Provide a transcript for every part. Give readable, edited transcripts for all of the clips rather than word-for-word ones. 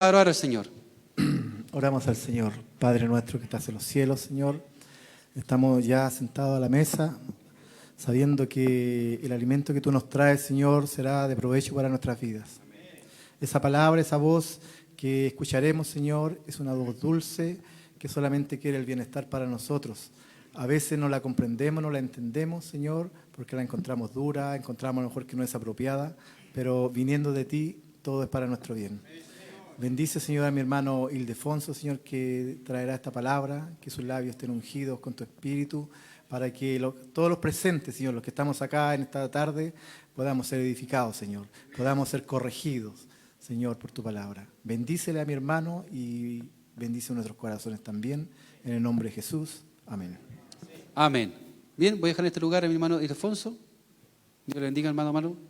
orar al Señor. Oramos al Señor. Padre nuestro que estás en los cielos, Señor. Estamos ya sentados a la mesa, sabiendo que el alimento que tú nos traes, Señor, será de provecho para nuestras vidas. Esa palabra, esa voz que escucharemos, Señor, es una voz dulce que solamente quiere el bienestar para nosotros. A veces no la comprendemos, no la entendemos, Señor, porque la encontramos dura, encontramos a lo mejor que no es apropiada, pero viniendo de ti, todo es para nuestro bien. Bendice, Señor, a mi hermano Ildefonso, Señor, que traerá esta palabra, que sus labios estén ungidos con tu espíritu, para que todos los presentes, Señor, los que estamos acá en esta tarde, podamos ser edificados, Señor, podamos ser corregidos, Señor, por tu palabra. Bendícele a mi hermano y bendice nuestros corazones también, en el nombre de Jesús. Amén. Amén. Bien, voy a dejar en este lugar a mi hermano Ildefonso. Dios le bendiga, hermano Manu.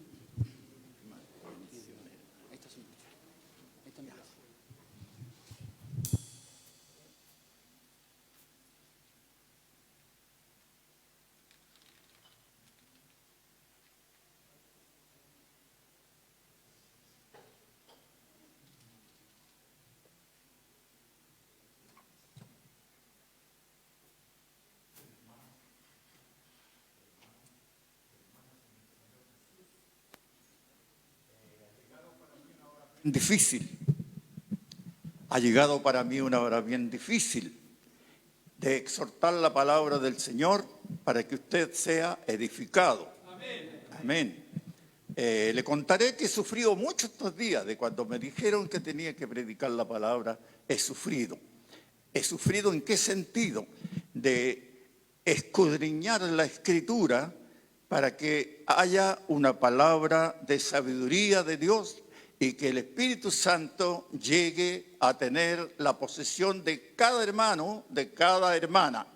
Difícil. Ha llegado para mí una hora bien difícil de exhortar la palabra del Señor para que usted sea edificado. Amén. Amén. Le contaré que he sufrido mucho estos días. De cuando me dijeron que tenía que predicar la palabra, he sufrido. ¿He sufrido en qué sentido? De escudriñar la Escritura para que haya una palabra de sabiduría de Dios y que el Espíritu Santo llegue a tener la posesión de cada hermano, de cada hermana.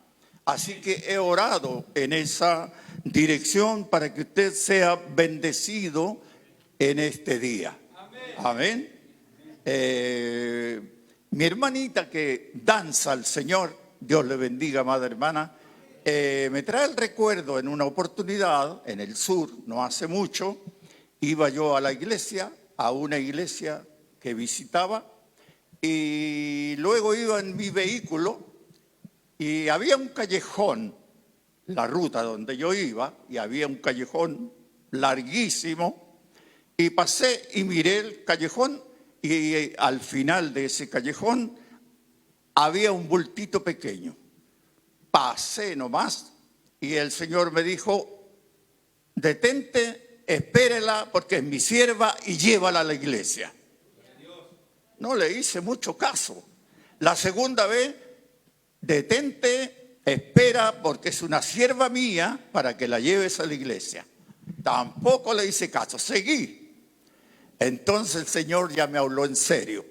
Así que he orado en esa dirección para que usted sea bendecido en este día. Amén. Mi hermanita que danza al Señor, Dios le bendiga, amada hermana, me trae el recuerdo en una oportunidad en el sur, no hace mucho, iba yo a la iglesia, a una iglesia que visitaba, y luego iba en mi vehículo y había un callejón, la ruta donde yo iba, y había un callejón larguísimo, y pasé y miré el callejón, y al final de ese callejón había un bultito pequeño. Pasé nomás y el Señor me dijo: detente, espérela porque es mi sierva y llévala a la iglesia. No le hice mucho caso. La segunda vez: detente, espera porque es una sierva mía para que la lleves a la iglesia. Tampoco le hice caso, seguí. Entonces el Señor ya me habló en serio.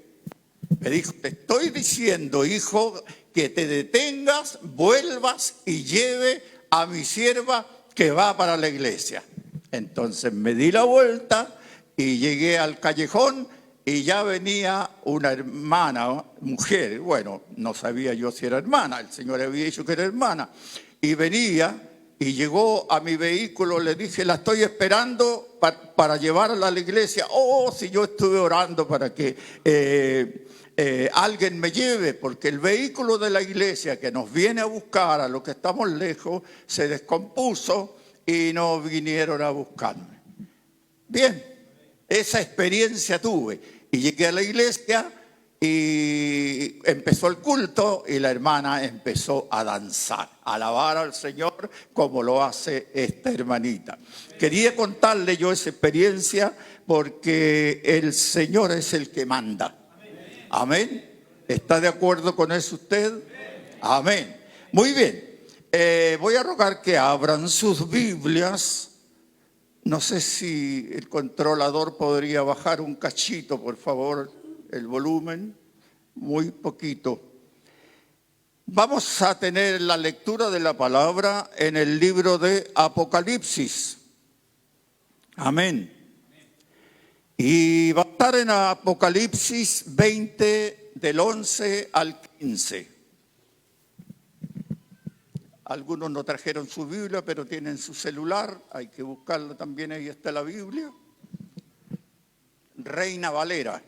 Me dijo: te estoy diciendo, hijo, que te detengas, vuelvas y lleve a mi sierva que va para la iglesia. Entonces me di la vuelta y llegué al callejón y ya venía una hermana, mujer, bueno, no sabía yo si era hermana, el Señor había dicho que era hermana, y venía y llegó a mi vehículo, le dije: la estoy esperando para llevarla a la iglesia. Oh, si yo estuve orando para que alguien me lleve, porque el vehículo de la iglesia que nos viene a buscar a los que estamos lejos se descompuso y no vinieron a buscarme. Bien, esa experiencia tuve y llegué a la iglesia y empezó el culto y la hermana empezó a danzar, a alabar al Señor como lo hace esta hermanita. Quería contarle yo esa experiencia porque el Señor es el que manda. Amén. ¿Está de acuerdo con eso usted? Amén. Muy bien. Voy a rogar que abran sus Biblias. No sé si el controlador podría bajar un cachito, por favor, el volumen. Muy poquito. Vamos a tener la lectura de la palabra en el libro de Apocalipsis. Amén. Y va a estar en Apocalipsis 20, del 11 al 15. Algunos no trajeron su Biblia, pero tienen su celular. Hay que buscarla también, ahí está la Biblia. Reina Valera.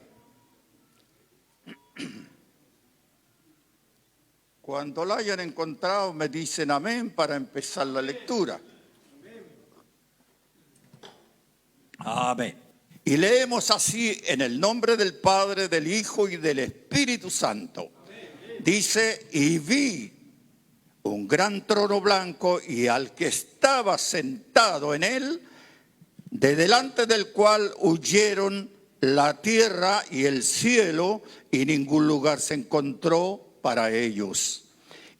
Cuando la hayan encontrado, me dicen amén para empezar la lectura. Amén. Y leemos así en el nombre del Padre, del Hijo y del Espíritu Santo. Dice, y vi un gran trono blanco y al que estaba sentado en él, de delante del cual huyeron la tierra y el cielo, y ningún lugar se encontró para ellos.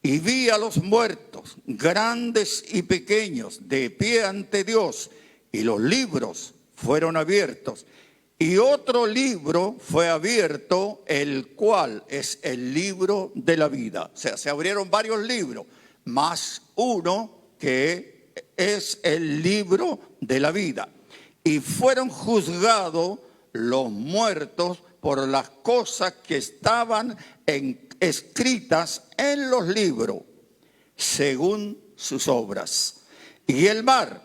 Y vi a los muertos, grandes y pequeños, de pie ante Dios, y los libros fueron abiertos. Y otro libro fue abierto, el cual es el libro de la vida. O sea, se abrieron varios libros, más uno que es el libro de la vida. Y fueron juzgados los muertos por las cosas que estaban escritas en los libros, según sus obras. Y el mar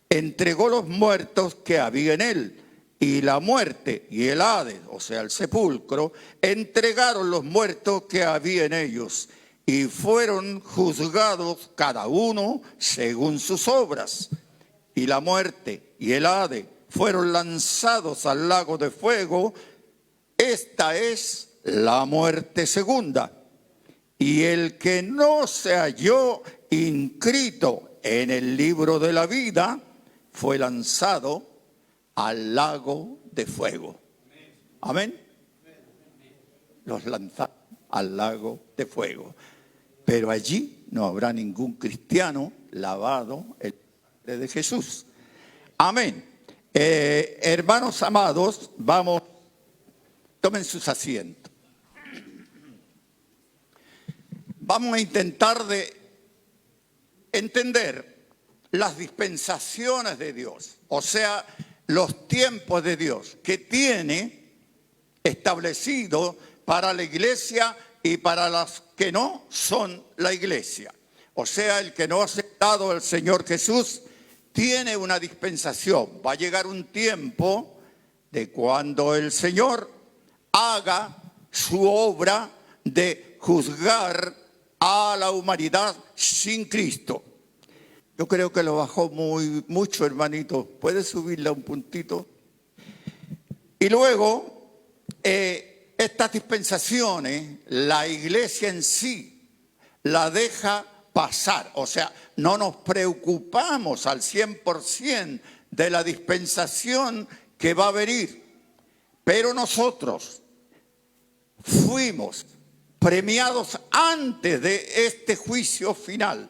entregó los muertos que había en él, y la muerte y el Hades, o sea, el sepulcro, entregaron los muertos que había en ellos, y fueron juzgados cada uno según sus obras. Y la muerte y el Hades fueron lanzados al lago de fuego. Esta es la muerte segunda. Y el que no se halló inscrito en el libro de la vida fue lanzado al lago de fuego. Amén. Los lanzaron al lago de fuego. Pero allí no habrá ningún cristiano lavado en sangre de Jesús. Amén. Hermanos amados, vamos, tomen sus asientos. Vamos a intentar de entender las dispensaciones de Dios, o sea, los tiempos de Dios que tiene establecido para la iglesia y para las que no son la iglesia. O sea, el que no ha aceptado al Señor Jesús tiene una dispensación. Va a llegar un tiempo de cuando el Señor haga su obra de juzgar a la humanidad sin Cristo. Yo creo que lo bajó mucho, hermanito. ¿Puede subirla un puntito? Y luego, estas dispensaciones, la iglesia en sí la deja pasar. O sea, no nos preocupamos al 100% de la dispensación que va a venir. Pero nosotros fuimos premiados antes de este juicio final.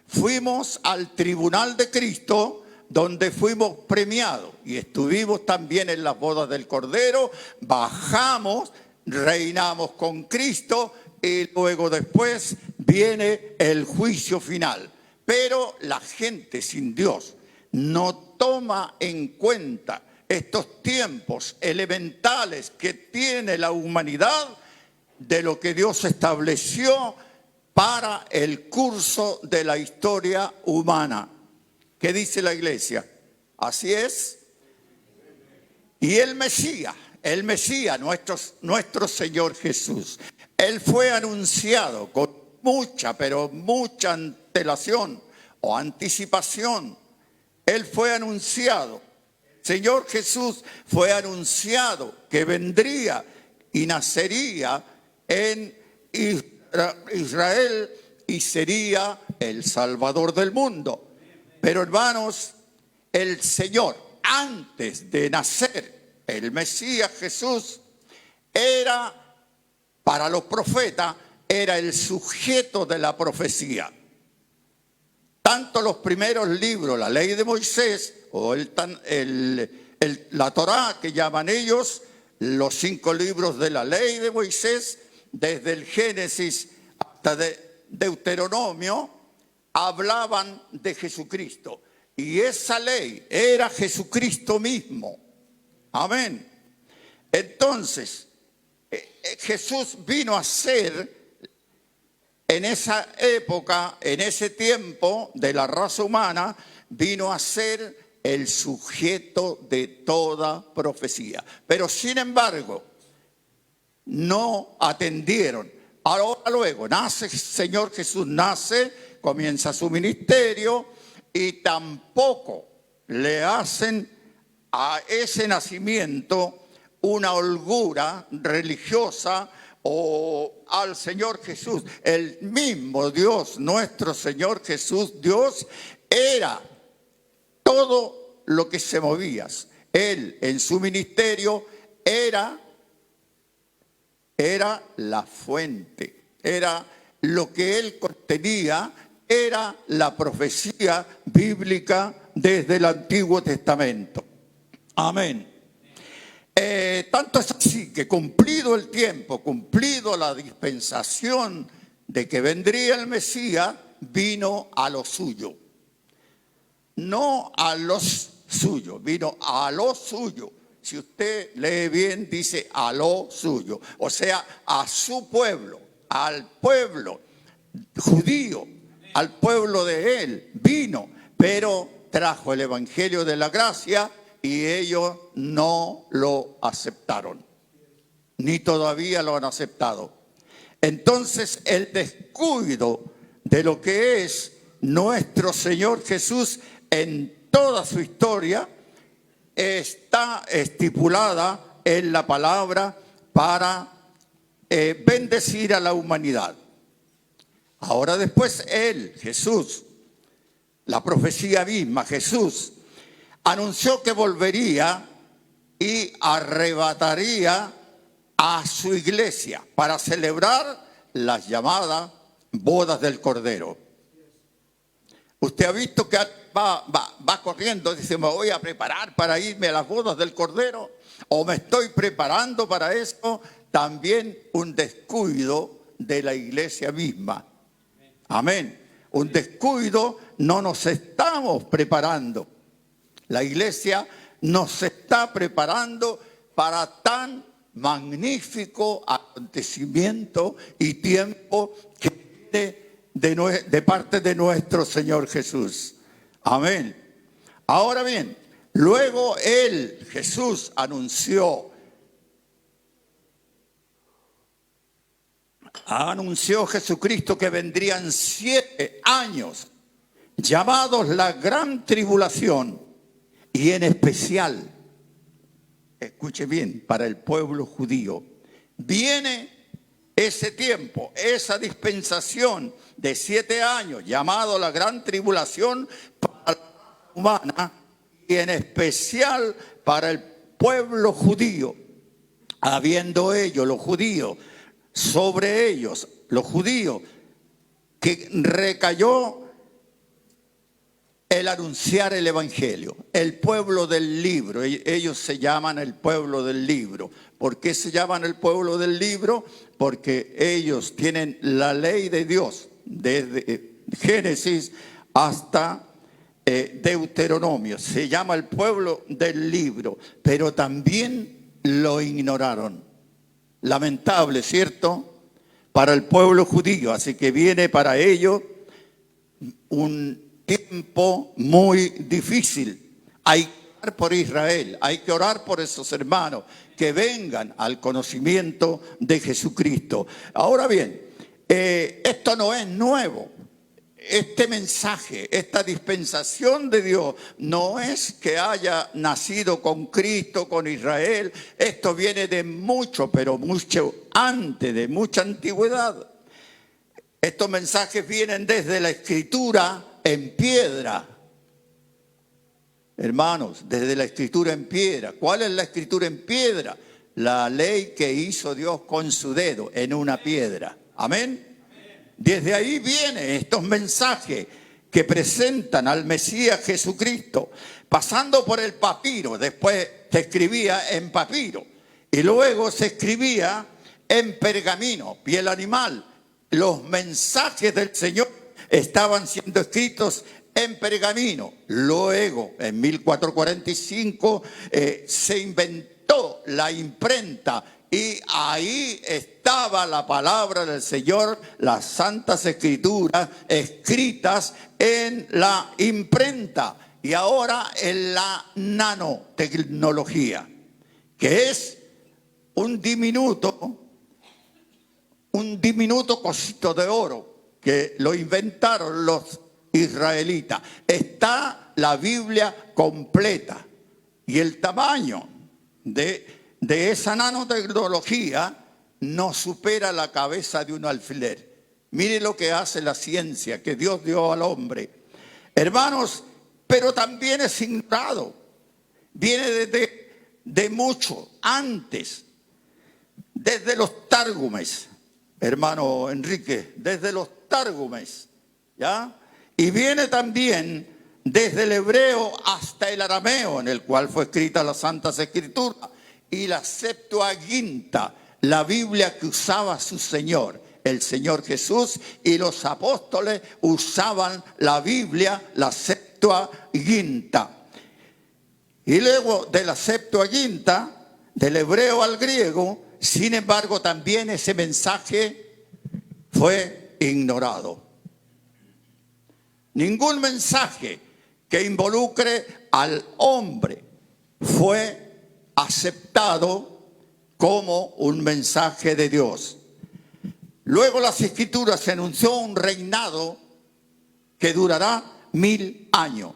Fuimos al tribunal de Cristo, donde fuimos premiados y estuvimos también en las bodas del Cordero, bajamos, reinamos con Cristo y luego después viene el juicio final. Pero la gente sin Dios no toma en cuenta estos tiempos elementales que tiene la humanidad de lo que Dios estableció para el curso de la historia humana. ¿Qué dice la iglesia? Así es. Y el Mesías, nuestro Señor Jesús, Él fue anunciado con mucha, pero mucha antelación o anticipación. Él fue anunciado. Señor Jesús fue anunciado que vendría y nacería en Israel y sería el Salvador del mundo. Pero hermanos, el Señor, antes de nacer, el Mesías Jesús, era, para los profetas, era el sujeto de la profecía. Tanto los primeros libros, la ley de Moisés, o la Torá, que llaman ellos, los 5 libros de la ley de Moisés, desde el Génesis hasta Deuteronomio, hablaban de Jesucristo. Y esa ley era Jesucristo mismo. Amén. Entonces, Jesús vino a ser, en esa época, en ese tiempo de la raza humana, vino a ser el sujeto de toda profecía. Pero sin embargo, no atendieron Ahora luego, nace el Señor Jesús, nace, comienza su ministerio y tampoco le hacen a ese nacimiento una holgura religiosa o al Señor Jesús. El mismo Dios, nuestro Señor Jesús, Dios, era todo lo que se movía. Él en su ministerio era la fuente, era lo que él contenía, era la profecía bíblica desde el Antiguo Testamento. Amén. Tanto es así que cumplido el tiempo, cumplido la dispensación de que vendría el Mesías, vino a lo suyo. No a los suyos, vino a lo suyo. Si usted lee bien, dice a lo suyo. O sea, a su pueblo, al pueblo judío, al pueblo de él, vino, pero trajo el evangelio de la gracia y ellos no lo aceptaron, ni todavía lo han aceptado. Entonces el descuido de lo que es nuestro Señor Jesús en toda su historia está estipulada en la palabra para bendecir a la humanidad. Ahora después él, Jesús, la profecía misma, Jesús, anunció que volvería y arrebataría a su iglesia para celebrar las llamadas bodas del Cordero. Usted ha visto que va corriendo, dice, me voy a preparar para irme a las bodas del Cordero, o me estoy preparando para eso. También un descuido de la iglesia misma. Amén. Un descuido, no nos estamos preparando. La iglesia nos está preparando para tan magnífico acontecimiento y tiempo que viene de parte de nuestro Señor Jesús. Amén. Ahora bien, luego él, Jesús, anunció Jesucristo que vendrían 7 años llamados la gran tribulación, y en especial, escuche bien, para el pueblo judío, viene ese tiempo, esa dispensación de 7 años llamado la gran tribulación para la raza humana y en especial para el pueblo judío, habiendo ellos, los judíos, sobre ellos, los judíos, que recayó el anunciar el evangelio, el pueblo del libro. Ellos se llaman el pueblo del libro. ¿Por qué se llaman el pueblo del libro? Porque ellos tienen la ley de Dios desde Génesis hasta Deuteronomio. Se llama el pueblo del libro, pero también lo ignoraron. Lamentable, ¿cierto? Para el pueblo judío. Así que viene para ellos un tiempo muy difícil. Hay que orar por Israel, hay que orar por esos hermanos que vengan al conocimiento de Jesucristo. Ahora bien, esto no es nuevo. Este mensaje, esta dispensación de Dios, no es que haya nacido con Cristo, con Israel. Esto viene de mucho, pero mucho antes, de mucha antigüedad. Estos mensajes vienen desde la Escritura en piedra. Hermanos, desde la Escritura en piedra. ¿Cuál es la Escritura en piedra? La ley que hizo Dios con su dedo en una piedra. Amén. Desde ahí vienen estos mensajes que presentan al Mesías Jesucristo, pasando por el papiro. Después se escribía en papiro y luego se escribía en pergamino, piel animal. Los mensajes del Señor estaban siendo escritos en pergamino. Luego, en 1445, se inventó la imprenta y ahí estaba la palabra del Señor, las santas escrituras escritas en la imprenta. Y ahora en la nanotecnología, que es un un diminuto cosito de oro que lo inventaron los israelitas. Está la Biblia completa y el tamaño de esa nanotecnología no supera la cabeza de un alfiler. Mire lo que hace la ciencia que Dios dio al hombre. Hermanos, pero también es ignorado. Viene de mucho antes, desde los Tárgumes, hermano Enrique, desde los Tárgumes, ¿ya? Y viene también desde el hebreo hasta el arameo, en el cual fue escrita las Santas Escrituras, y la Septuaginta, la Biblia que usaba su Señor, el Señor Jesús, y los apóstoles usaban la Biblia, la Septuaginta. Y luego de la Septuaginta, del hebreo al griego, sin embargo, también ese mensaje fue ignorado. Ningún mensaje que involucre al hombre fue aceptado como un mensaje de Dios. Luego las Escrituras se anunció un reinado que durará 1000 años.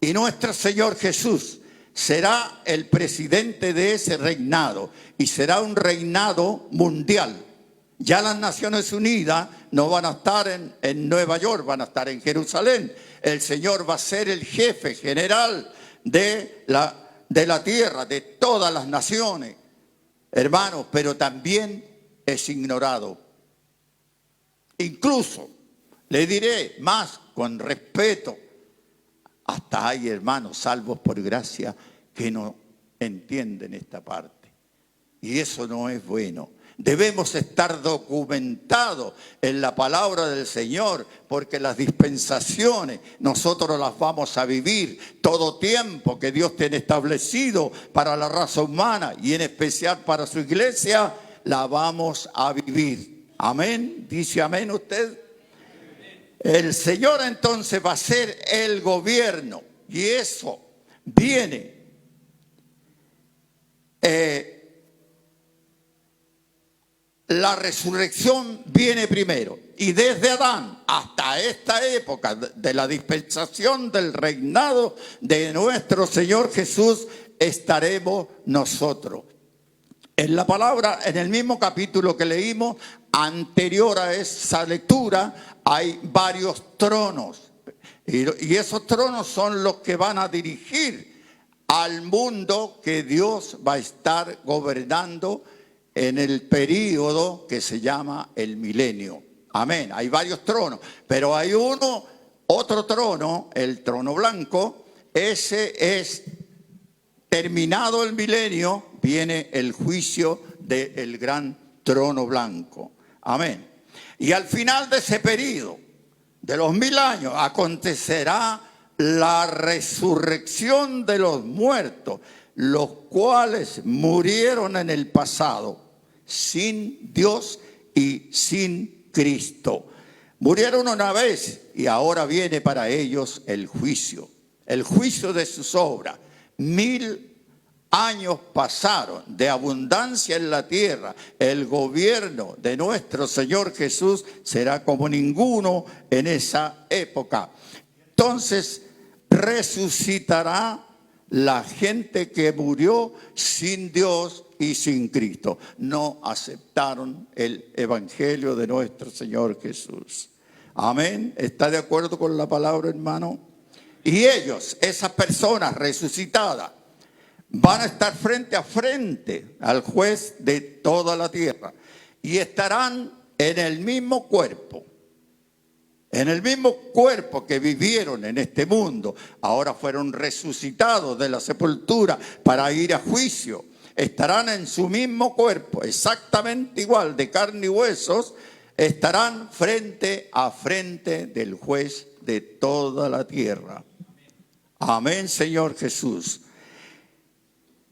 Y nuestro Señor Jesús será el presidente de ese reinado. Y será un reinado mundial. Ya las Naciones Unidas no van a estar en Nueva York, van a estar en Jerusalén. El Señor va a ser el jefe general de la tierra, de todas las naciones. Hermanos, pero también es ignorado. Incluso, le diré más con respeto, hasta hay hermanos salvos por gracia que no entienden esta parte. Y eso no es bueno. Debemos estar documentados en la palabra del Señor, porque las dispensaciones nosotros las vamos a vivir todo tiempo que Dios tiene establecido para la raza humana y en especial para su iglesia, la vamos a vivir. Amén. ¿Dice amén usted? El Señor entonces va a ser el gobierno y eso viene. La resurrección viene primero y desde Adán hasta esta época de la dispensación del reinado de nuestro Señor Jesús estaremos nosotros. En la palabra, en el mismo capítulo que leímos, anterior a esa lectura, hay varios tronos. Y esos tronos son los que van a dirigir al mundo que Dios va a estar gobernando en el período que se llama el milenio. Amén. Hay varios tronos, pero hay otro trono, el trono blanco. Ese es, terminado el milenio, viene el juicio del gran trono blanco. Amén. Y al final de ese período, de los 1000 años, acontecerá la resurrección de los muertos, los cuales murieron en el pasado, sin Dios y sin Cristo. Murieron una vez y ahora viene para ellos el juicio de sus obras. 1000 años pasaron de abundancia en la tierra. El gobierno de nuestro Señor Jesús será como ninguno en esa época. Entonces resucitará la gente que murió sin Dios y sin Cristo. No aceptaron el evangelio de nuestro Señor Jesús. Amén. ¿Está de acuerdo con la palabra, hermano? Y ellos, esas personas resucitadas, van a estar frente a frente al juez de toda la tierra y estarán en el mismo cuerpo. En el mismo cuerpo que vivieron en este mundo, ahora fueron resucitados de la sepultura para ir a juicio. Estarán en su mismo cuerpo, exactamente igual, de carne y huesos, estarán frente a frente del juez de toda la tierra. Amén, Señor Jesús.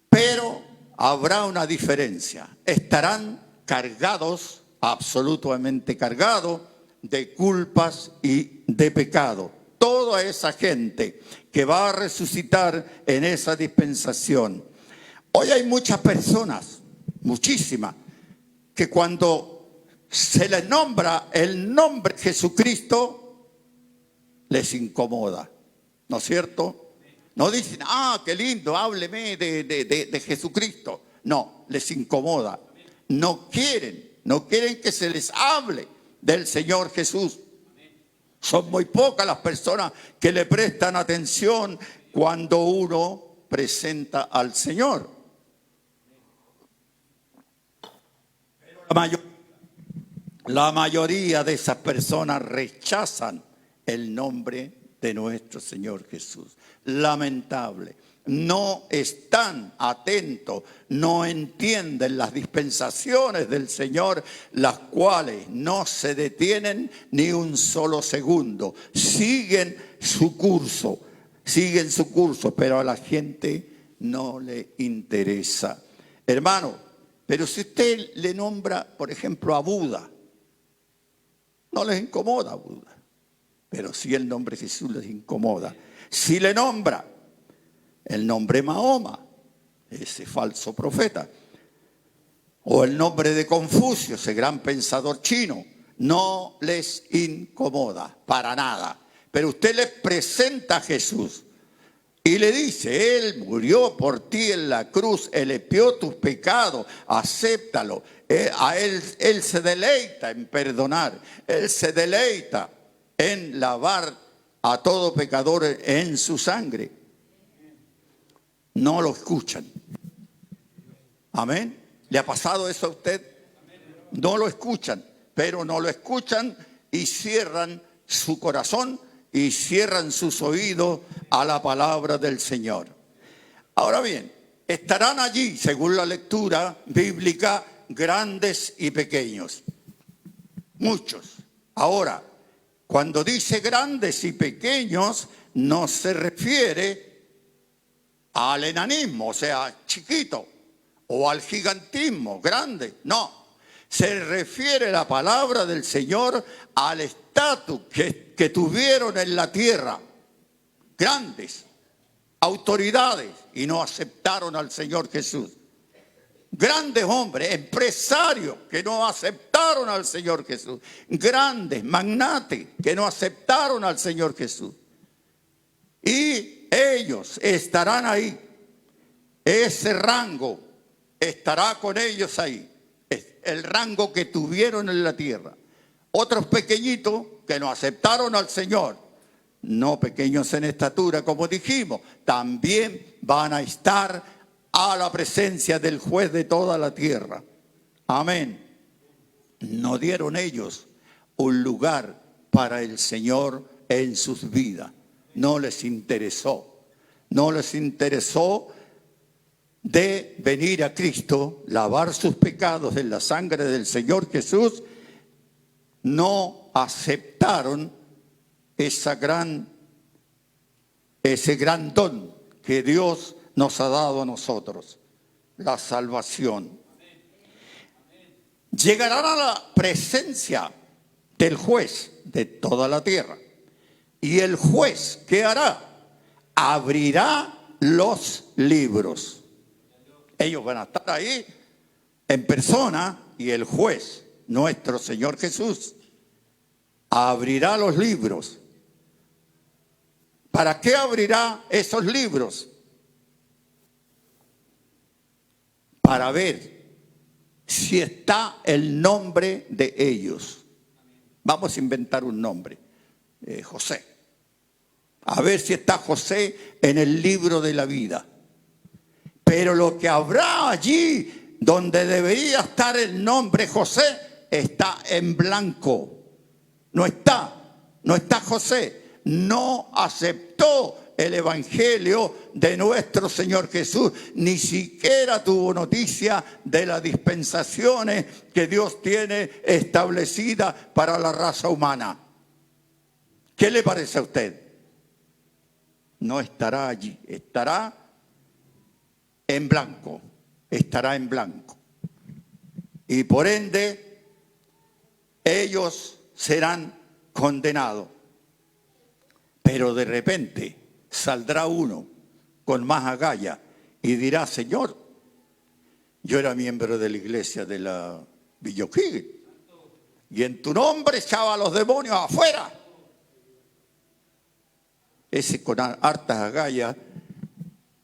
Pero habrá una diferencia. Estarán cargados, absolutamente cargados, de culpas y de pecado. Toda esa gente que va a resucitar en esa dispensación. Hoy hay muchas personas, muchísimas, que cuando se les nombra el nombre Jesucristo, les incomoda, ¿no es cierto? No dicen, qué lindo, hábleme de Jesucristo. No, les incomoda. No quieren que se les hable del Señor Jesús. Son muy pocas las personas que le prestan atención cuando uno presenta al Señor. La mayoría de esas personas rechazan el nombre de nuestro Señor Jesús. Lamentable. No están atentos, no entienden las dispensaciones del Señor, las cuales no se detienen ni un solo segundo. Siguen su curso, pero a la gente no le interesa. Hermano, pero si usted le nombra, por ejemplo, a Buda, no les incomoda a Buda, pero sí el nombre de Jesús les incomoda. Si le nombra el nombre Mahoma, ese falso profeta, o el nombre de Confucio, ese gran pensador chino, no les incomoda para nada. Pero usted les presenta a Jesús y le dice, Él murió por ti en la cruz, Él expió tus pecados, acéptalo. A Él se deleita en perdonar, Él se deleita en lavar a todo pecador en su sangre. No lo escuchan. Amén. ¿Le ha pasado eso a usted? No lo escuchan, pero no lo escuchan y cierran su corazón y cierran sus oídos a la palabra del Señor. Ahora bien, estarán allí, según la lectura bíblica, grandes y pequeños. Muchos. Ahora, cuando dice grandes y pequeños, no se refiere al enanismo, o sea, chiquito, o al gigantismo, grande. No, se refiere la palabra del Señor al estatus que tuvieron en la tierra. Grandes, autoridades, y no aceptaron al Señor Jesús. Grandes hombres, empresarios que no aceptaron al Señor Jesús. Grandes magnates que no aceptaron al Señor Jesús. Y ellos estarán ahí. Ese rango estará con ellos ahí. Es el rango que tuvieron en la tierra. Otros pequeñitos que no aceptaron al Señor, no pequeños en estatura como dijimos, también van a estar a la presencia del juez de toda la tierra. Amén. No dieron ellos un lugar para el Señor en sus vidas. No les interesó. No les interesó de venir a Cristo, lavar sus pecados en la sangre del Señor Jesús. No aceptaron ese gran don que Dios nos ha dado a nosotros, la salvación. Llegarán a la presencia del juez de toda la tierra. Y el juez, ¿qué hará? Abrirá los libros. Ellos van a estar ahí en persona y el juez, nuestro Señor Jesús, abrirá los libros. ¿Para qué abrirá esos libros? Para ver si está el nombre de ellos. Vamos a inventar un nombre. José. A ver si está José en el libro de la vida. Pero lo que habrá allí, donde debería estar el nombre José, está en blanco. No está José. No aceptó el evangelio de nuestro Señor Jesús. Ni siquiera tuvo noticia de las dispensaciones que Dios tiene establecidas para la raza humana. ¿Qué le parece a usted? No estará allí, estará en blanco, estará en blanco. Y por ende, ellos serán condenados. Pero de repente saldrá uno con más agallas y dirá, Señor, yo era miembro de la iglesia de la Villa O'Higgins. y en tu nombre echaba a los demonios afuera. Ese con hartas agallas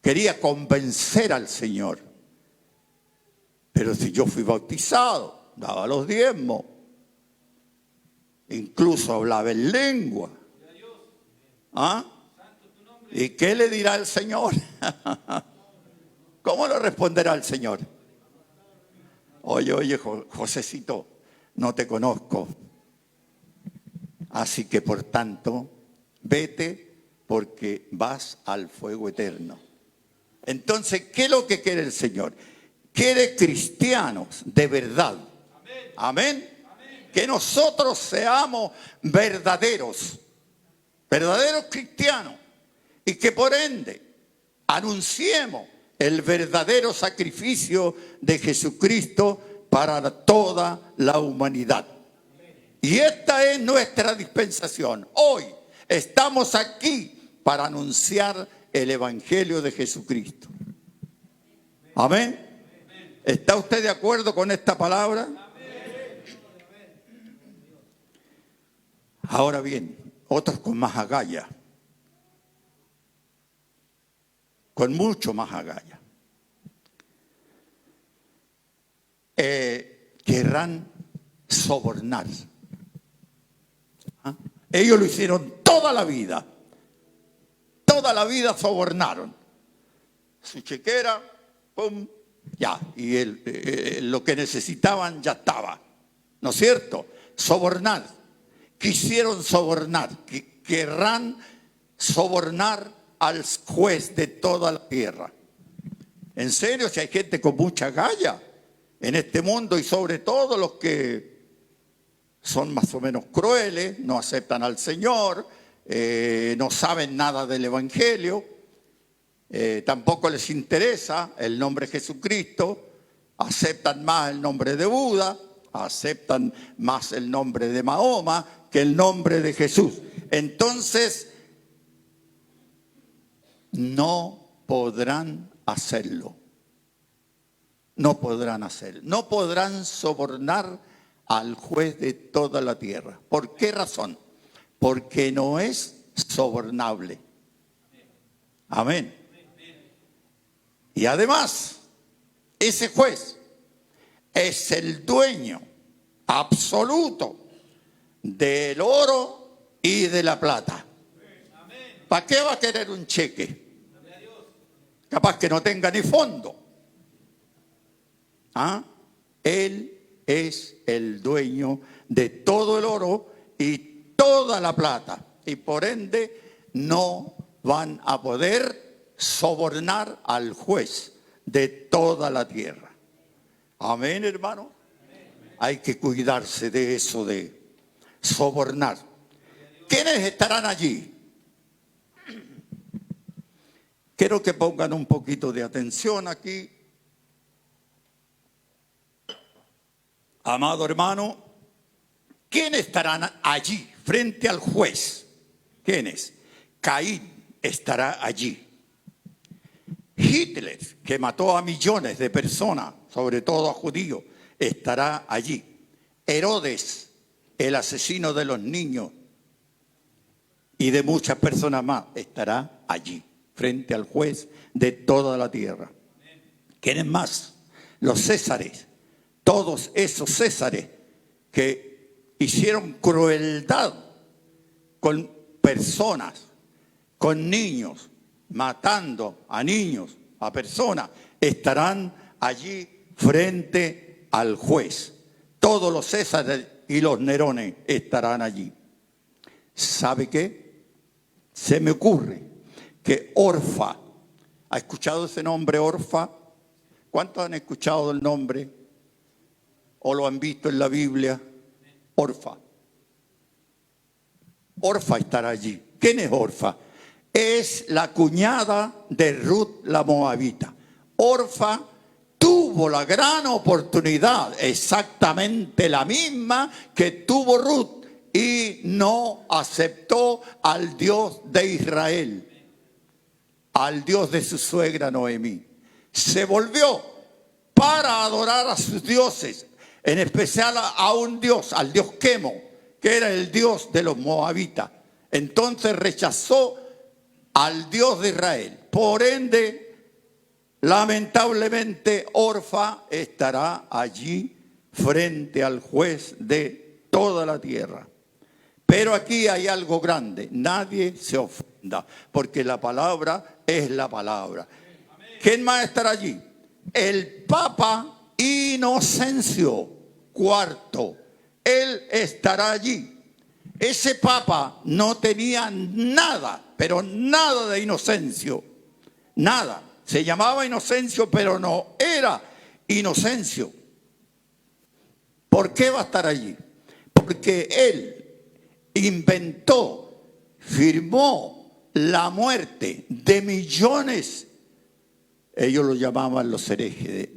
quería convencer al Señor. Pero si yo fui bautizado, daba los diezmos, incluso hablaba en lengua. ¿Ah? ¿Y qué le dirá el Señor? ¿Cómo le responderá el Señor? Oye, Josecito, no te conozco. Así que por tanto, vete porque vas al fuego eterno. Entonces, ¿qué es lo que quiere el Señor? Quiere cristianos de verdad. Amén. Que nosotros seamos verdaderos cristianos, y que por ende anunciemos el verdadero sacrificio de Jesucristo para toda la humanidad. Y esta es nuestra dispensación. Hoy estamos aquí para anunciar el Evangelio de Jesucristo. Amén. ¿Está usted de acuerdo con esta palabra? Ahora bien, otros con más agallas, con mucho más agallas, querrán sobornar. ¿Ah? Ellos lo hicieron toda la vida sobornaron. Su chequera, pum, ya, y lo que necesitaban ya estaba, ¿no es cierto? Sobornar, quisieron sobornar, querrán sobornar al juez de toda la tierra. En serio, si hay gente con mucha galla en este mundo, y sobre todo los que son más o menos crueles, no aceptan al Señor, no saben nada del Evangelio, tampoco les interesa el nombre de Jesucristo, aceptan más el nombre de Buda, aceptan más el nombre de Mahoma que el nombre de Jesús. Entonces, no podrán hacerlo. No podrán hacerlo. No podrán sobornar al juez de toda la tierra. ¿Por qué razón? Porque no es sobornable. Amén. Y además, ese juez es el dueño absoluto del oro y de la plata. ¿Para qué va a querer un cheque? Capaz que no tenga ni fondo. ¿Ah? Él es el dueño de todo el oro y toda la plata. Y por ende no van a poder sobornar al juez de toda la tierra. Amén, hermano. Hay que cuidarse de eso de sobornar. ¿Quiénes estarán allí? Quiero que pongan un poquito de atención aquí. Amado hermano, ¿quiénes estarán allí frente al juez? ¿Quiénes? Caín estará allí. Hitler, que mató a millones de personas, sobre todo a judíos, estará allí. Herodes, el asesino de los niños y de muchas personas más, estará allí, frente al juez de toda la tierra. ¿Quiénes más? Los césares, todos esos césares que hicieron crueldad con personas, con niños, matando a niños, a personas, estarán allí frente al juez. Todos los césares y los Nerones estarán allí. ¿Sabe qué? Se me ocurre que Orfa, ¿ha escuchado ese nombre, Orfa? ¿Cuántos han escuchado el nombre? ¿O lo han visto en la Biblia? Orfa. Orfa estará allí. ¿Quién es Orfa? Es la cuñada de Ruth la Moabita. Orfa tuvo la gran oportunidad, exactamente la misma que tuvo Ruth, y no aceptó al Dios de Israel, al Dios de su suegra Noemí. Se volvió para adorar a sus dioses. en especial a un dios, al dios Quemo, que era el dios de los moabitas. Entonces rechazó al Dios de Israel. Por ende, lamentablemente, Orfa estará allí frente al juez de toda la tierra. Pero aquí hay algo grande. Nadie se ofenda, porque la palabra es la palabra. ¿Quién más estará allí? El Papa Inocencio IV. Él estará allí. Ese Papa no tenía nada, pero nada de Inocencio. Nada. Se llamaba Inocencio, pero no era Inocencio. ¿Por qué va a estar allí? Porque él inventó, firmó la muerte de millones. Ellos lo llamaban los herejes,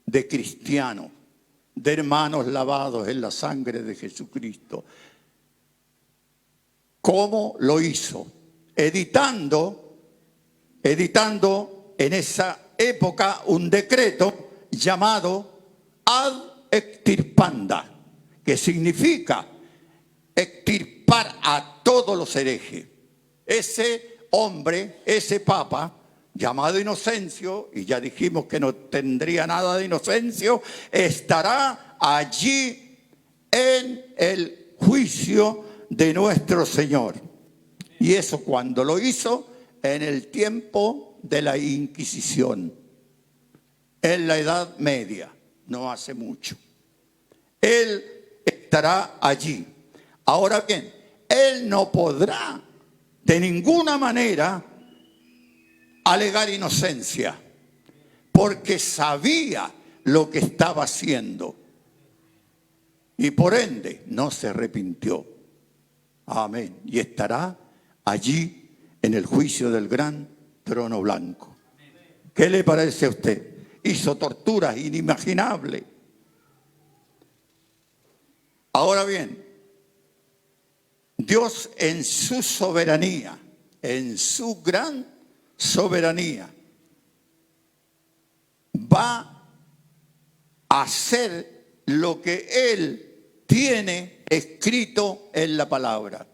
de cristianos, de hermanos lavados en la sangre de Jesucristo. ¿Cómo lo hizo? Editando en esa época un decreto llamado ad extirpanda, que significa extirpar a todos los herejes. Ese hombre, ese papa, llamado Inocencio, y ya dijimos que no tendría nada de Inocencio, estará allí en el juicio de nuestro Señor. Y eso cuando lo hizo en el tiempo de la Inquisición, en la Edad Media, no hace mucho. Él estará allí. Ahora bien, él no podrá de ninguna manera alegar inocencia, porque sabía lo que estaba haciendo y por ende no se arrepintió. Amén. Y estará allí en el juicio del gran trono blanco. ¿Qué le parece a usted? Hizo torturas inimaginables. Ahora bien, Dios en su soberanía, en su gran soberanía, va a hacer lo que Él tiene escrito en la palabra.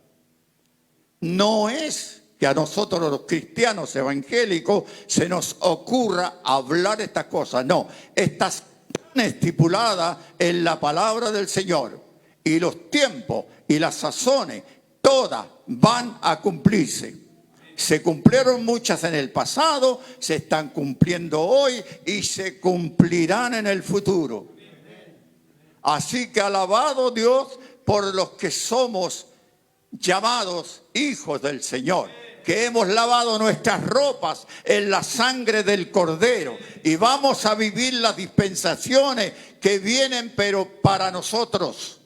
No es que a nosotros los cristianos evangélicos se nos ocurra hablar estas cosas. No, estas están estipuladas en la palabra del Señor. Y los tiempos y las sazones, todas van a cumplirse. Se cumplieron muchas en el pasado, se están cumpliendo hoy y se cumplirán en el futuro. Así que alabado Dios por los que somos llamados hijos del Señor, que hemos lavado nuestras ropas en la sangre del Cordero y vamos a vivir las dispensaciones que vienen, pero para nosotros,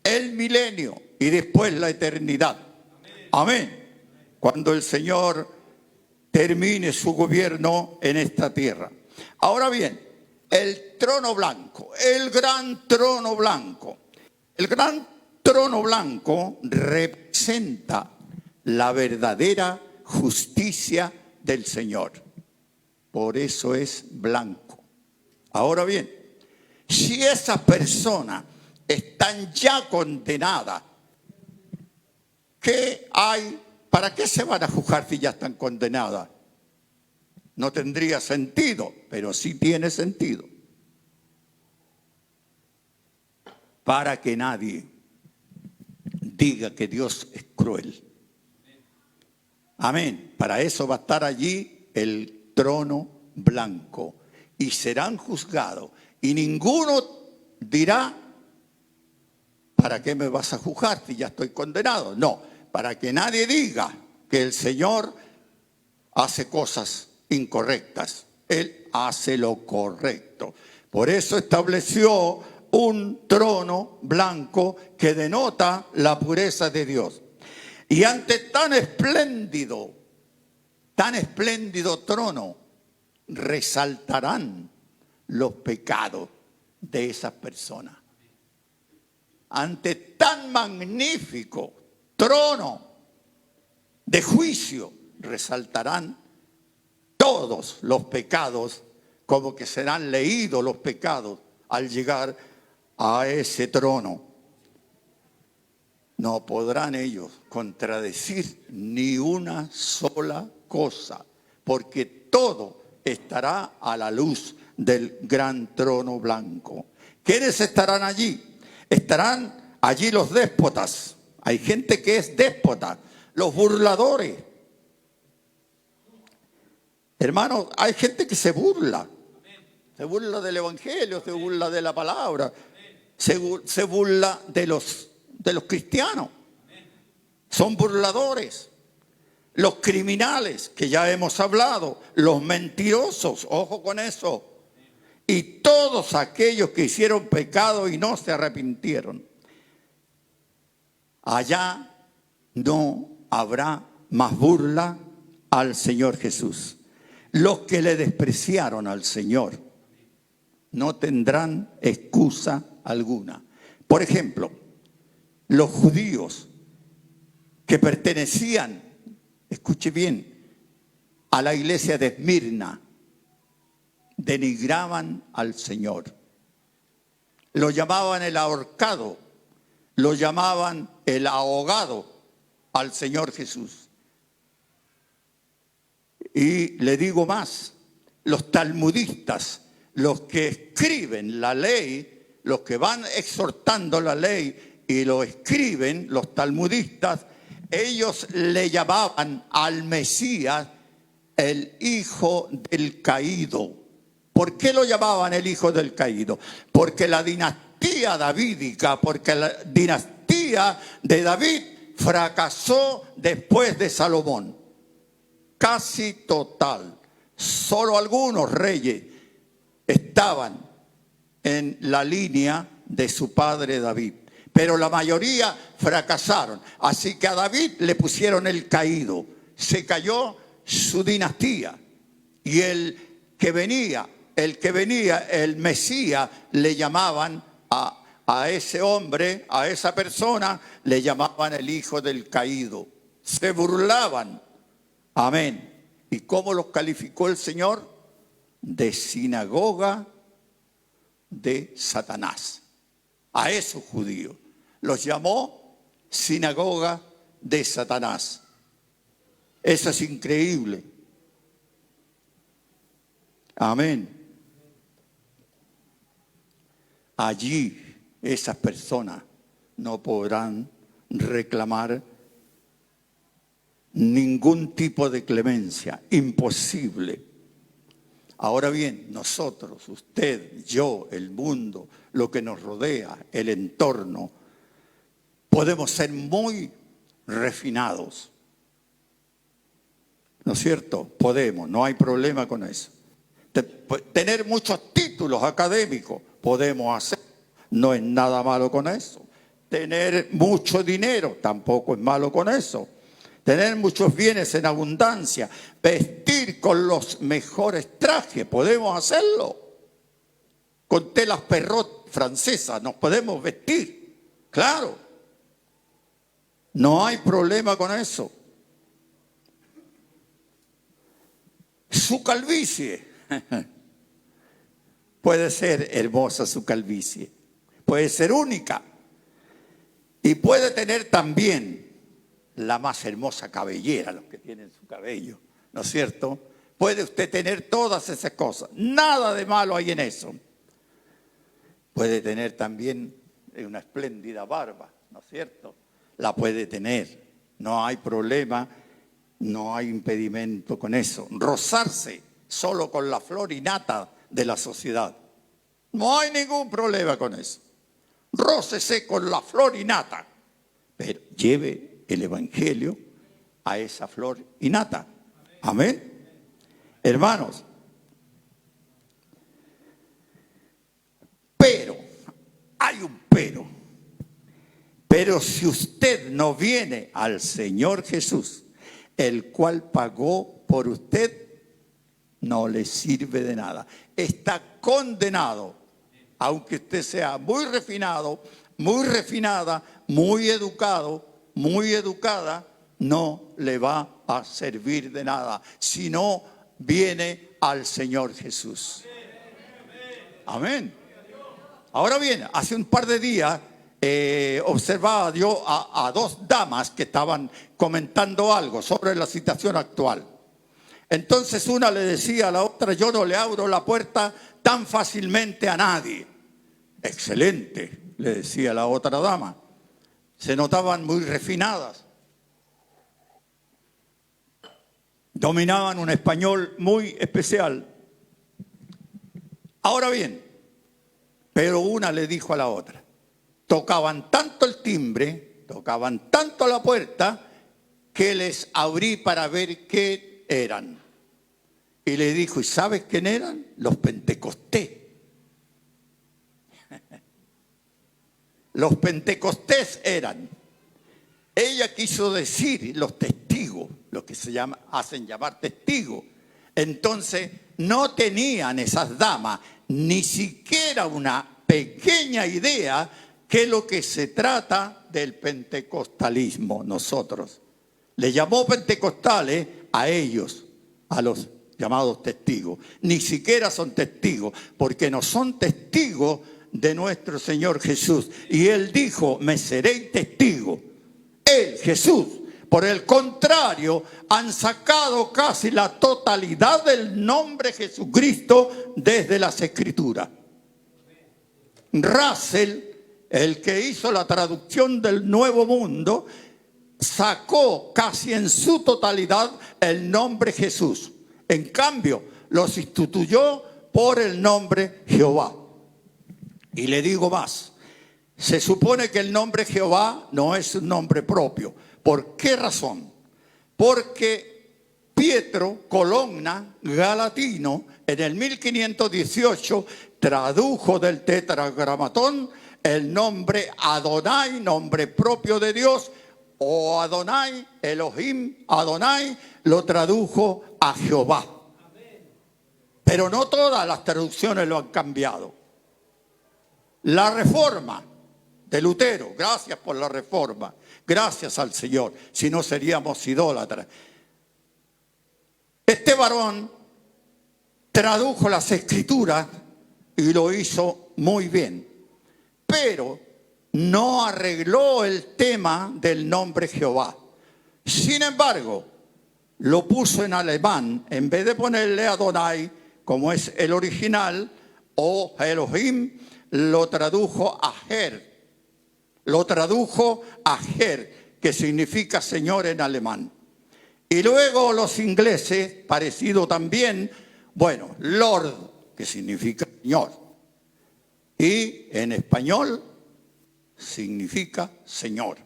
el milenio y después la eternidad. Amén. Cuando el Señor termine su gobierno en esta tierra. Ahora bien, el trono blanco, el gran trono blanco. El gran trono blanco representa la verdadera justicia del Señor. Por eso es blanco. Ahora bien, si esas personas están ya condenadas, ¿qué hay? ¿Para qué se van a juzgar si ya están condenadas? No tendría sentido, pero sí tiene sentido. Para que nadie diga que Dios es cruel. Amén. Para eso va a estar allí el trono blanco. Y serán juzgados. Y ninguno dirá, ¿para qué me vas a juzgar si ya estoy condenado? No, para que nadie diga que el Señor hace cosas incorrectas. Él hace lo correcto. Por eso estableció un trono blanco que denota la pureza de Dios. Y ante tan espléndido trono, resaltarán los pecados de esas personas. Ante tan magnífico trono de juicio, resaltarán todos los pecados, como que serán leídos los pecados al llegar a ese trono, no podrán ellos contradecir ni una sola cosa, porque todo estará a la luz del gran trono blanco. ¿Quiénes estarán allí? Estarán allí los déspotas. Hay gente que es déspota, los burladores. Hermanos, hay gente que se burla. Se burla del evangelio, se burla de la palabra, se burla de los cristianos. Son burladores. Los criminales, que ya hemos hablado, los mentirosos, ojo con eso. Y todos aquellos que hicieron pecado y no se arrepintieron. Allá no habrá más burla al Señor Jesús. Los que le despreciaron al Señor no tendrán excusa alguna. Por ejemplo, los judíos que pertenecían, escuche bien, a la iglesia de Esmirna, denigraban al Señor. Lo llamaban el ahorcado, lo llamaban el ahogado al Señor Jesús. Y le digo más, los talmudistas, los que escriben la ley, los que van exhortando la ley y lo escriben, los talmudistas, ellos le llamaban al Mesías el hijo del caído. ¿Por qué lo llamaban el hijo del caído? Porque la dinastía davídica, porque la dinastía de David fracasó después de Salomón. Casi total. Solo algunos reyes estaban en la línea de su padre David. Pero la mayoría fracasaron. Así que a David le pusieron el caído. Se cayó su dinastía. Y el que venía, el Mesías, le llamaban a ese hombre, a esa persona, le llamaban el hijo del caído. Se burlaban. Amén. ¿Y cómo los calificó el Señor? De sinagoga de Satanás. A esos judíos los llamó sinagoga de Satanás. Eso es increíble. Amén. Allí esas personas no podrán reclamar ningún tipo de clemencia. Imposible. Ahora bien, nosotros, usted, yo, el mundo, lo que nos rodea, el entorno, podemos ser muy refinados. ¿No es cierto? Podemos, no hay problema con eso. Tener muchos títulos académicos, podemos hacer. No es nada malo con eso. Tener mucho dinero, tampoco es malo con eso. Tener muchos bienes en abundancia, vestir con los mejores trajes, podemos hacerlo. Con telas Perrot francesas nos podemos vestir, claro. No hay problema con eso. Su calvicie, puede ser hermosa su calvicie, puede ser única y puede tener también la más hermosa cabellera, los que tienen su cabello, ¿no es cierto? Puede usted tener todas esas cosas, nada de malo hay en eso. Puede tener también una espléndida barba, ¿no es cierto? La puede tener, no hay problema, no hay impedimento con eso. Rozarse solo con la flor innata de la sociedad, no hay ningún problema con eso. Rócese con la flor innata, pero lleve el evangelio a esa flor innata. Amén. Hermanos, pero, hay un pero. Pero si usted no viene al Señor Jesús, el cual pagó por usted, no le sirve de nada. Está condenado, aunque usted sea muy refinado, muy refinada, muy educado, muy educada, no le va a servir de nada si no viene al Señor Jesús. Amén. Ahora bien, hace un par de días observaba yo a dos damas que estaban comentando algo sobre la situación actual. Entonces una le decía a la otra: yo no le abro la puerta tan fácilmente a nadie. Excelente, le decía la otra dama. Se notaban muy refinadas. Dominaban un español muy especial. Ahora bien, pero una le dijo a la otra: tocaban tanto el timbre, tocaban tanto la puerta, que les abrí para ver qué eran. Y le dijo: ¿y sabes quién eran? Los pentecostés. Los pentecostés eran. Ella quiso decir los testigos, los que hacen llamar testigos. Entonces no tenían esas damas ni siquiera una pequeña idea que es lo que se trata del pentecostalismo. Nosotros le llamó pentecostales a ellos, a los llamados testigos. Ni siquiera son testigos, porque no son testigos de nuestro Señor Jesús. Y Él dijo: me seréis testigo. Él, Jesús, por el contrario, han sacado casi la totalidad del nombre Jesucristo desde las Escrituras. Russell, el que hizo la traducción del Nuevo Mundo, sacó casi en su totalidad el nombre Jesús. En cambio, lo sustituyó por el nombre Jehová. Y le digo más: se supone que el nombre Jehová no es un nombre propio. ¿Por qué razón? Porque Pietro Colonna, galatino, en el 1518 tradujo del Tetragramatón el nombre Adonai, nombre propio de Dios, o Adonai, Elohim, Adonai, lo tradujo a Jehová. Pero no todas las traducciones lo han cambiado. La Reforma de Lutero, gracias por la Reforma, gracias al Señor, si no seríamos idólatras. Este varón tradujo las Escrituras y lo hizo muy bien, pero no arregló el tema del nombre Jehová. Sin embargo, lo puso en alemán. En vez de ponerle Adonai, como es el original, o Elohim, lo tradujo a Her. Lo tradujo a Her, que significa Señor en alemán. Y luego los ingleses, parecido también, bueno, Lord, que significa Señor. Y en español significa Señor.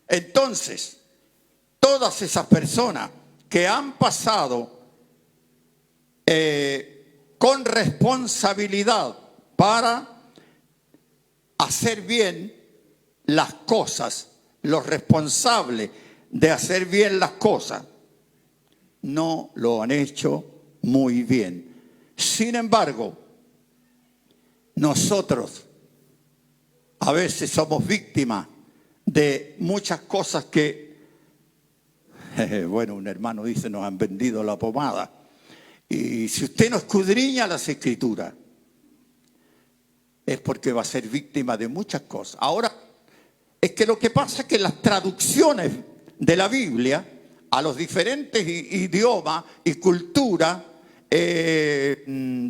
Entonces, todas esas personas que han pasado con responsabilidad para hacer bien las cosas, los responsables de hacer bien las cosas, no lo han hecho muy bien. Sin embargo, nosotros a veces somos víctimas de muchas cosas que, bueno, un hermano dice: nos han vendido la pomada. Y si usted no escudriña las Escrituras, es porque va a ser víctima de muchas cosas. Ahora, es que lo que pasa es que las traducciones de la Biblia a los diferentes idiomas y culturas,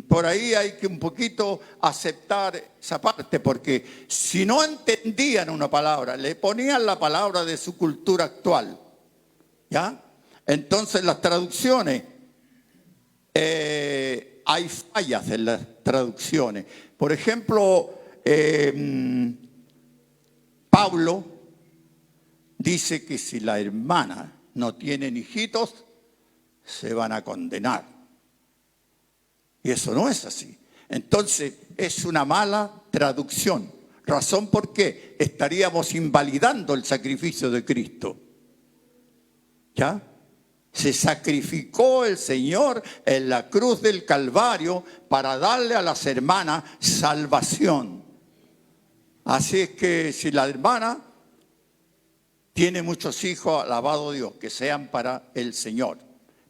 por ahí hay que un poquito aceptar esa parte, porque si no entendían una palabra, le ponían la palabra de su cultura actual, ¿ya? Entonces las traducciones, hay fallas en las traducciones. Por ejemplo, Pablo dice que si la hermana no tienen hijitos, se van a condenar. Y eso no es así. Entonces, es una mala traducción. Razón por qué estaríamos invalidando el sacrificio de Cristo. ¿Ya? Se sacrificó el Señor en la cruz del Calvario para darle a las hermanas salvación. Así es que si la hermana tiene muchos hijos, alabado Dios, que sean para el Señor.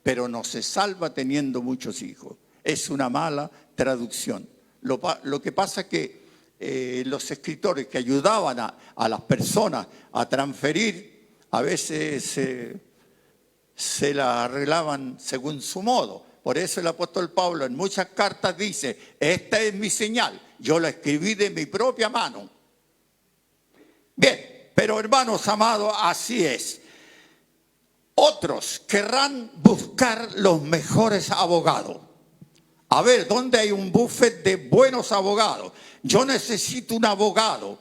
Pero no se salva teniendo muchos hijos. Es una mala traducción. Lo que pasa es que los escritores que ayudaban a las personas a transferir, a veces se la arreglaban según su modo. Por eso el apóstol Pablo en muchas cartas dice, esta es mi señal, yo la escribí de mi propia mano. Bien, pero hermanos amados, así es. Otros querrán buscar los mejores abogados. A ver, ¿dónde hay un buffet de buenos abogados? Yo necesito un abogado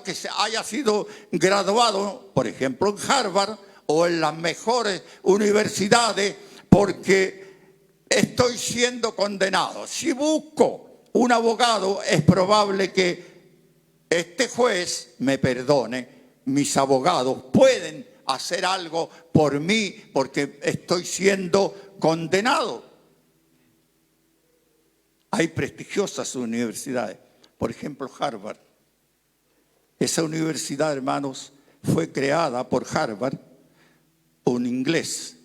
que haya sido graduado, por ejemplo, en Harvard o en las mejores universidades, porque estoy siendo condenado. Si busco un abogado, es probable que este juez me perdone. Mis abogados pueden hacer algo por mí porque estoy siendo condenado. Hay prestigiosas universidades, por ejemplo Harvard. Esa universidad, hermanos, fue creada por Harvard, un inglés,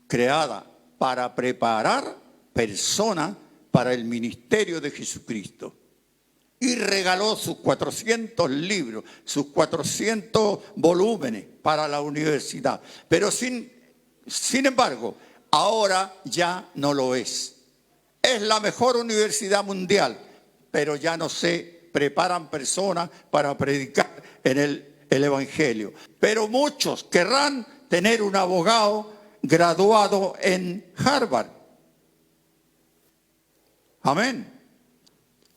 creada para preparar personas para el ministerio de Jesucristo. Y regaló sus 400 libros, sus 400 volúmenes para la universidad. Pero sin embargo, ahora ya no lo es. Es la mejor universidad mundial, pero ya no se preparan personas para predicar en el Evangelio. Pero muchos querrán tener un abogado graduado en Harvard. Amén.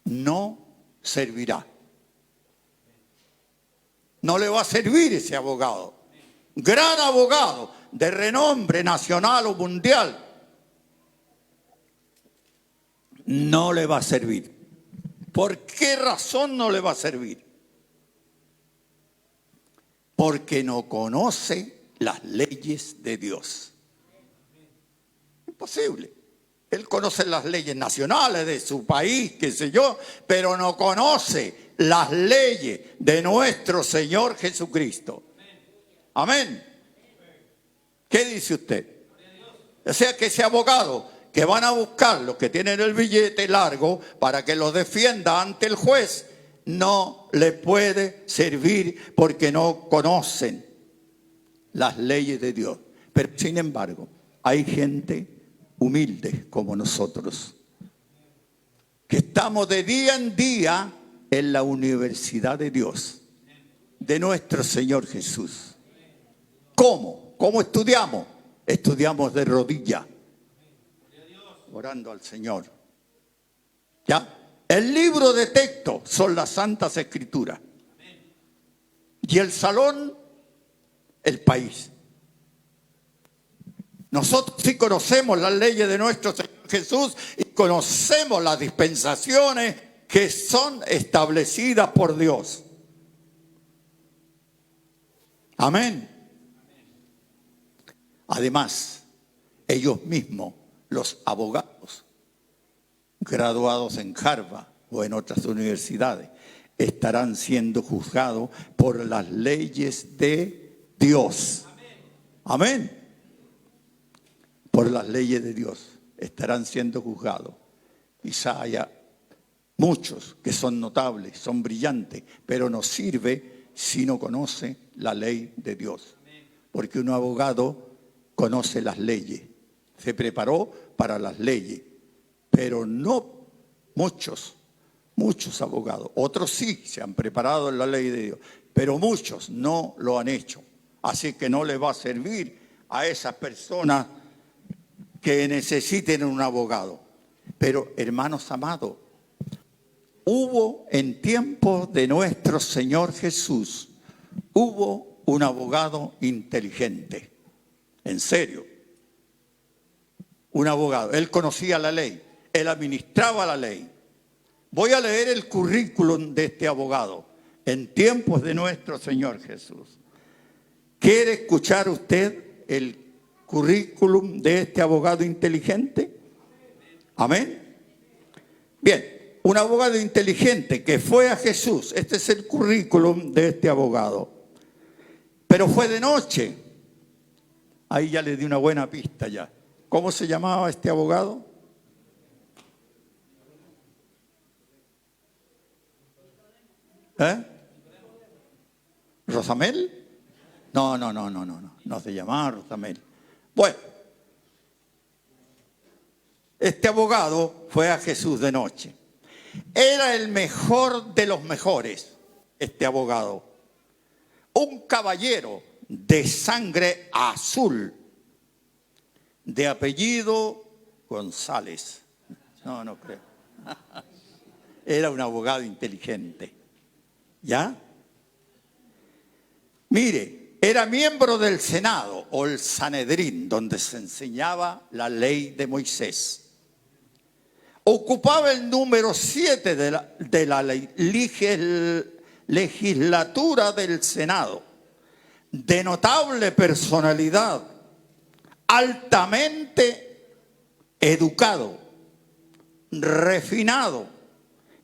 No servirá. No le va a servir ese abogado. Gran abogado de renombre nacional o mundial. No le va a servir. ¿Por qué razón no le va a servir? Porque no conoce las leyes de Dios. Imposible. Él conoce las leyes nacionales de su país, qué sé yo, pero no conoce las leyes de nuestro Señor Jesucristo. Amén. ¿Qué dice usted? O sea que ese abogado que van a buscar los que tienen el billete largo para que los defienda ante el juez, no le puede servir porque no conocen las leyes de Dios. Pero sin embargo, hay gente humilde como nosotros, que estamos de día en día en la universidad de Dios, de nuestro Señor Jesús. ¿Cómo? ¿Cómo estudiamos? Estudiamos de rodillas, orando al Señor. ¿Ya? El libro de texto son las Santas Escrituras. Y el salón, el país. Nosotros sí conocemos las leyes de nuestro Señor Jesús y conocemos las dispensaciones que son establecidas por Dios. Amén. Además, ellos mismos, los abogados graduados en Harvard o en otras universidades, estarán siendo juzgados por las leyes de Dios. Amén. Por las leyes de Dios estarán siendo juzgados. Quizá haya muchos que son notables, son brillantes, pero no sirve si no conoce la ley de Dios. Porque un abogado conoce las leyes, se preparó para las leyes, pero no muchos abogados. Otros sí se han preparado en la ley de Dios, pero muchos no lo han hecho. Así que no les va a servir a esas personas que necesiten un abogado. Pero hermanos amados, hubo en tiempos de nuestro Señor Jesús, hubo un abogado inteligente. En serio. Un abogado. Él conocía la ley. Él administraba la ley. Voy a leer el currículum de este abogado en tiempos de nuestro Señor Jesús. ¿Quiere escuchar usted el currículum de este abogado inteligente? Amén. Bien, un abogado inteligente que fue a Jesús. Este es el currículum de este abogado. Pero fue de noche. Ahí ya le di una buena pista ya. ¿Cómo se llamaba este abogado? ¿Eh? ¿Rosamel? No se llamaba Rosamel. Bueno, este abogado fue a Jesús de noche. Era el mejor de los mejores, este abogado. Un caballero de sangre azul, de apellido González. No creo. Era un abogado inteligente. ¿Ya? Mire, era miembro del Senado o el Sanedrín, donde se enseñaba la ley de Moisés. Ocupaba el número 7 de la legislatura del Senado. De notable personalidad, altamente educado, refinado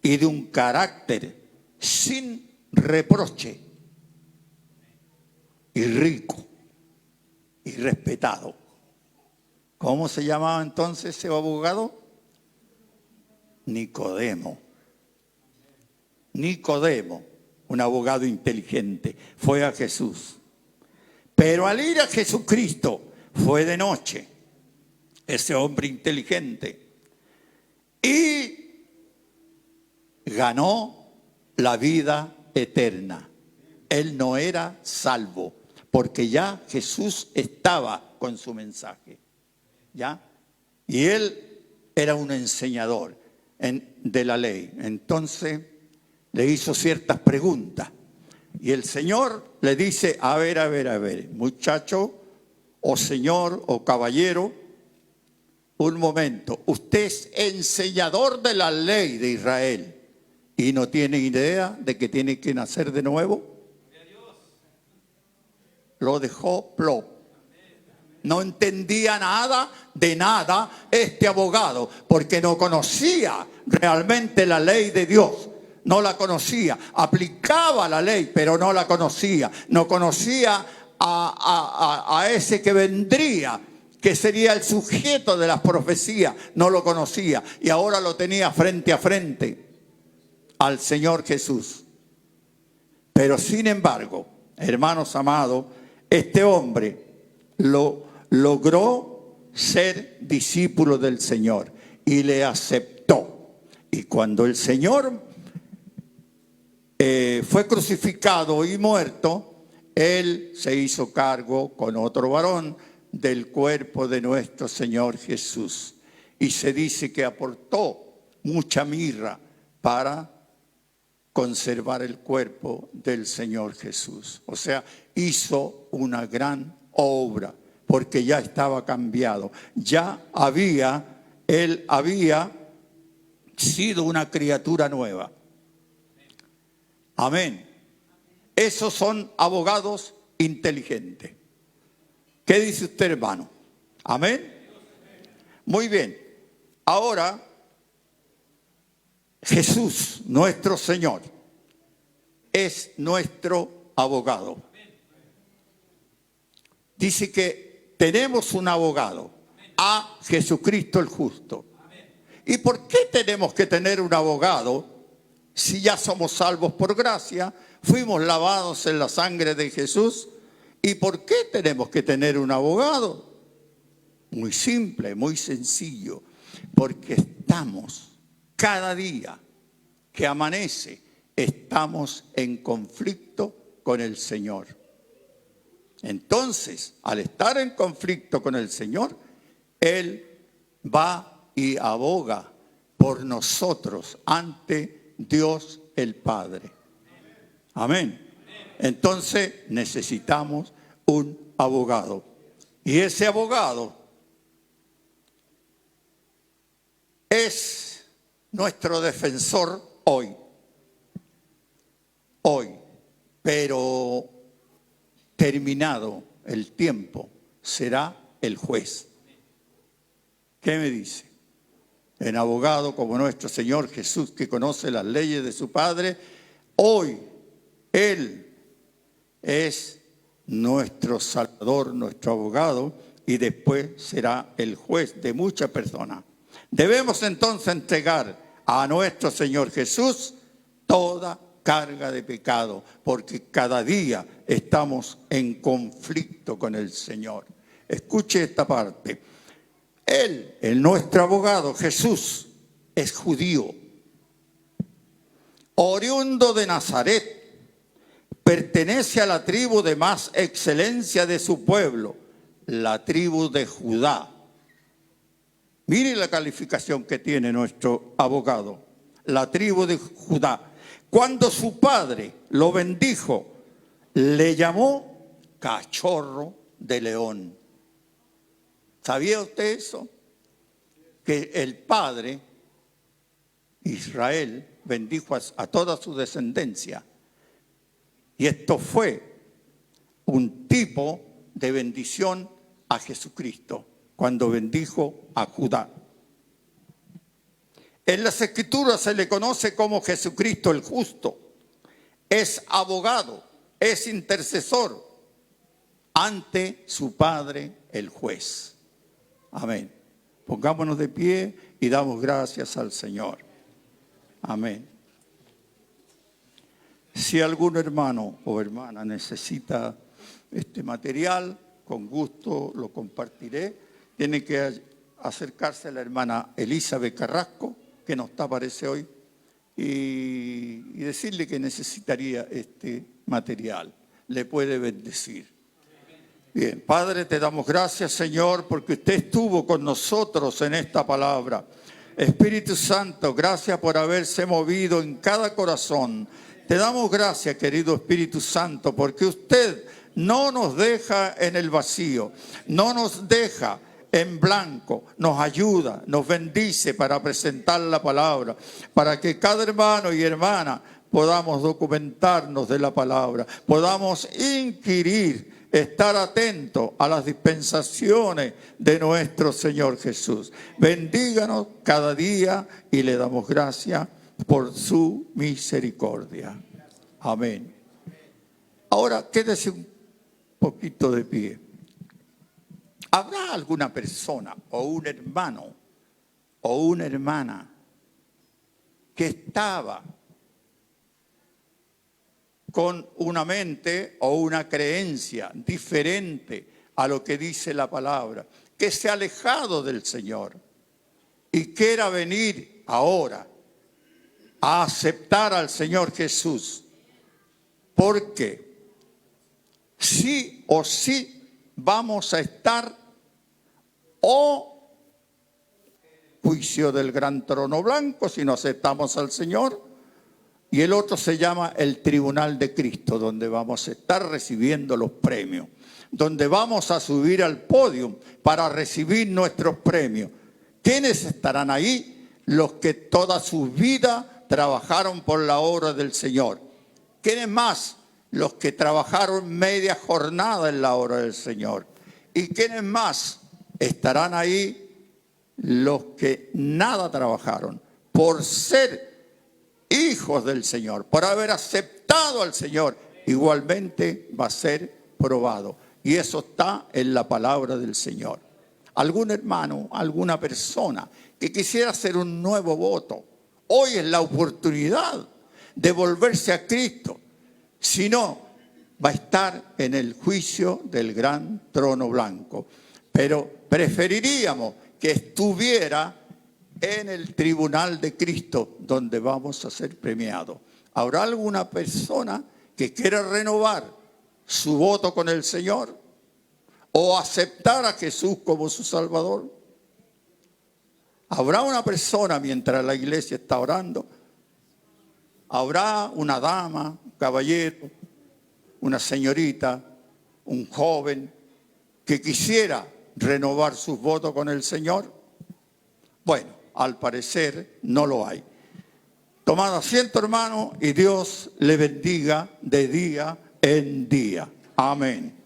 y de un carácter sin reproche, y rico y respetado. ¿Cómo se llamaba entonces ese abogado? Nicodemo. Nicodemo, un abogado inteligente, fue a Jesús. Pero al ir a Jesucristo fue de noche, ese hombre inteligente, y ganó la vida eterna. Él no era salvo, porque ya Jesús estaba con su mensaje. ¿Ya? Y él era un enseñador de la ley. Entonces le hizo ciertas preguntas. Y el Señor le dice, a ver, muchacho, o señor, o caballero, un momento, usted es enseñador de la ley de Israel y no tiene idea de que tiene que nacer de nuevo. Lo dejó plop. No entendía nada de nada este abogado, porque no conocía realmente la ley de Dios. No la conocía. Aplicaba la ley, pero no la conocía. No conocía a ese que vendría, que sería el sujeto de las profecías. No lo conocía. Y ahora lo tenía frente a frente al Señor Jesús. Pero sin embargo, hermanos amados, este hombre logró ser discípulo del Señor y le aceptó. Y cuando el Señor fue crucificado y muerto, Él se hizo cargo con otro varón del cuerpo de nuestro Señor Jesús. Y se dice que aportó mucha mirra para conservar el cuerpo del Señor Jesús. O sea, hizo una gran obra, porque ya estaba cambiado. Él había sido una criatura nueva. Amén. Esos son abogados inteligentes. ¿Qué dice usted, hermano? Amén. Muy bien. Ahora, Jesús, nuestro Señor, es nuestro abogado. Dice que tenemos un abogado, a Jesucristo el justo. ¿Y por qué tenemos que tener un abogado si ya somos salvos por gracia, fuimos lavados en la sangre de Jesús? ¿Y por qué tenemos que tener un abogado? Muy simple, muy sencillo, porque estamos cada día que amanece, estamos en conflicto con el Señor. Entonces, al estar en conflicto con el Señor, Él va y aboga por nosotros ante Dios el Padre. Amén. Entonces necesitamos un abogado. Y ese abogado es nuestro defensor hoy. Hoy. Pero terminado el tiempo, será el juez. ¿Qué me dice? Un abogado como nuestro Señor Jesús, que conoce las leyes de su Padre, hoy Él es nuestro Salvador, nuestro abogado, y después será el juez de muchas personas. Debemos entonces entregar a nuestro Señor Jesús toda carga de pecado, porque cada día estamos en conflicto con el Señor. Escuche esta parte. Él, nuestro abogado, Jesús, es judío, oriundo de Nazaret, pertenece a la tribu de más excelencia de su pueblo, la tribu de Judá. Mire la calificación que tiene nuestro abogado, la tribu de Judá. Cuando su padre lo bendijo, le llamó cachorro de león. ¿Sabía usted eso? Que el padre, Israel, bendijo a toda su descendencia. Y esto fue un tipo de bendición a Jesucristo, cuando bendijo a Judá. En las Escrituras se le conoce como Jesucristo el justo. Es abogado, es intercesor ante su Padre el juez. Amén. Pongámonos de pie y damos gracias al Señor. Amén. Si algún hermano o hermana necesita este material, con gusto lo compartiré. Tiene que acercarse a la hermana Elizabeth Carrasco, que no está, parece hoy, y decirle que necesitaría este material. Le puede bendecir. Bien, Padre, te damos gracias, Señor, porque usted estuvo con nosotros en esta palabra. Espíritu Santo, gracias por haberse movido en cada corazón. Te damos gracias, querido Espíritu Santo, porque usted no nos deja en el vacío, no nos deja en blanco, nos ayuda, nos bendice para presentar la palabra, para que cada hermano y hermana podamos documentarnos de la palabra, podamos inquirir, estar atentos a las dispensaciones de nuestro Señor Jesús. Bendíganos cada día y le damos gracias por su misericordia. Amén. Ahora quédese un poquito de pie. ¿Habrá alguna persona o un hermano o una hermana que estaba con una mente o una creencia diferente a lo que dice la palabra, que se ha alejado del Señor y quiera venir ahora a aceptar al Señor Jesús? Porque sí o sí vamos a estar o juicio del gran trono blanco si no aceptamos al Señor, y el otro se llama el tribunal de Cristo, donde vamos a estar recibiendo los premios, donde vamos a subir al podio para recibir nuestros premios. ¿Quiénes estarán ahí? Los que toda su vida trabajaron por la obra del Señor. ¿Quiénes más? Los que trabajaron media jornada en la obra del Señor. ¿Y quiénes más? Estarán ahí los que nada trabajaron por ser hijos del Señor, por haber aceptado al Señor. Igualmente va a ser probado. Y eso está en la palabra del Señor. Algún hermano, alguna persona que quisiera hacer un nuevo voto, hoy es la oportunidad de volverse a Cristo. Si no, va a estar en el juicio del gran trono blanco. Pero preferiríamos que estuviera en el tribunal de Cristo, donde vamos a ser premiados. ¿Habrá alguna persona que quiera renovar su voto con el Señor o aceptar a Jesús como su Salvador? ¿Habrá una persona mientras la iglesia está orando? ¿Habrá una dama, un caballero, una señorita, un joven que quisiera renovar sus votos con el Señor? Bueno, al parecer no lo hay. Tomad asiento, hermano, y Dios le bendiga de día en día. Amén.